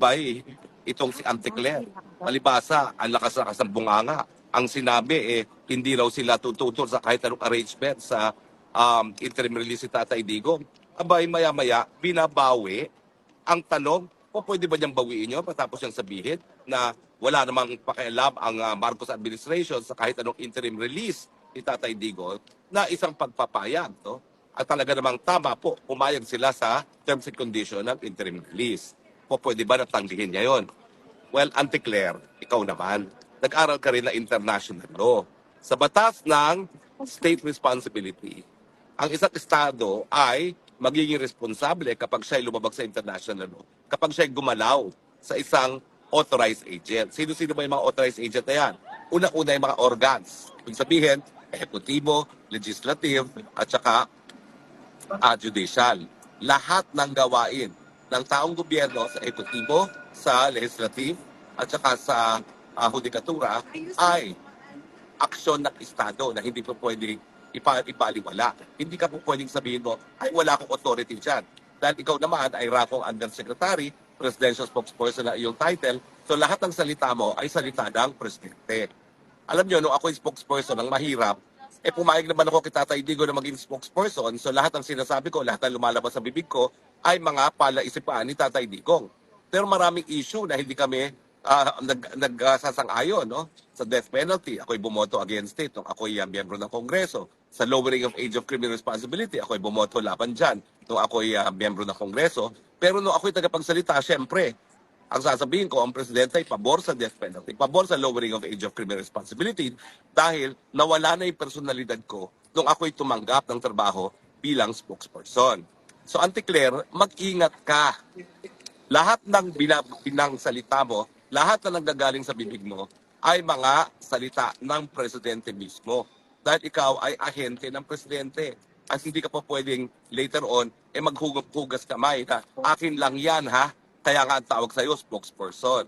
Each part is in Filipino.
Bay, itong si Auntie Claire. Palibasa, ang lakas-lakas ng bunganga. Ang sinabi, hindi raw sila tututol sa kahit anong arrangement sa interim release si Tatay Digong. Abay, maya-maya, binabawi. Ang tanong, pwede ba niyang bawiin yun patapos niyang sabihin na wala namang pakialam ang Marcos administration sa kahit anong interim release ni Tatay Digong na isang pagpapayag. No? At talaga namang tama po, pumayag sila sa terms and conditions ng interim release. Pwede ba natanggihin niya yon? Well, Auntie Claire, ikaw naman, nag-aral ka rin na international law. Sa batas ng state responsibility, ang isang estado ay magiging responsable kapag siya'y lumabag sa international law, kapag siya'y gumalaw sa isang authorized agent. Sino-sino ba yung mga authorized agent na yan? Una-una yung mga organs. Ibig sabihin, ehekutibo, legislative, at saka judicial. Lahat ng gawain ng taong gobyerno sa ehekutibo, sa legislative, at saka sa hudikatura ay aksyon ng Estado na hindi po pwedeng ipaliwala. Hindi ka po pwedeng sabihin mo, ay wala akong authority dyan. Dahil ikaw naman ay rakong undersecretary, presidential spokesperson na iyong title, so lahat ng salita mo ay salita ng presidente. Alam nyo, nung ako yung spokesperson, ang mahirap, pumayag naman ako kay Tatay Digong na maging spokesperson, so lahat ng sinasabi ko, lahat ng lumalabas sa bibig ko, ay mga palaisipan ni Tatay Digong. Pero maraming issue na hindi kami nagsasang-ayon no? Sa death penalty. Ako'y bumoto against it nung ako'y miyembro ng Kongreso. Sa lowering of age of criminal responsibility, ako'y bumoto laban dyan nung ako'y miyembro ng Kongreso. Pero nung ako'y tagapagsalita, syempre, ang sasabihin ko, ang presidente ay pabor sa death penalty, pabor sa lowering of age of criminal responsibility dahil nawala na yung personalidad ko nung ako'y tumanggap ng trabaho bilang spokesperson. So, Auntie Claire, mag-ingat ka. Lahat ng binang salita mo, lahat na nanggagaling sa bibig mo, ay mga salita ng presidente mismo. Dahil ikaw ay ahente ng presidente. At hindi ka pa pwedeng later on, maghugas kamay na akin lang yan ha. Kaya nga ang tawag sa'yo, spokesperson.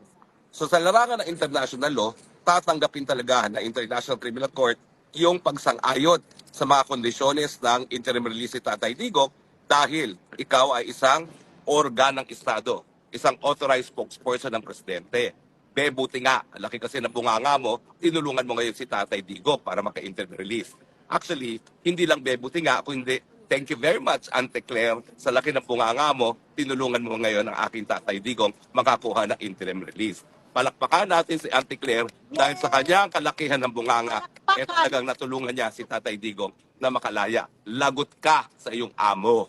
So sa larangan ng international law, tatanggapin talaga na International Criminal Court yung pagsang-ayon sa mga kondisyones ng interim release ni Tatay Digong dahil ikaw ay isang organ ng Estado, isang authorized spokesperson ng presidente. Buti nga, laki kasi ng bunganga mo, tinulungan mo ngayon si Tatay Digong para maka-interim release. Actually, hindi lang buti nga, kundi thank you very much, Auntie Claire, sa laki ng bunganga mo, tinulungan mo ngayon ang aking Tatay Digong makakuha ng interim release. Palakpakan natin si Auntie Claire dahil sa kanyang kalakihan ng bunganga, talagang natulungan niya si Tatay Digong na makalaya. Lagot ka sa iyong amo.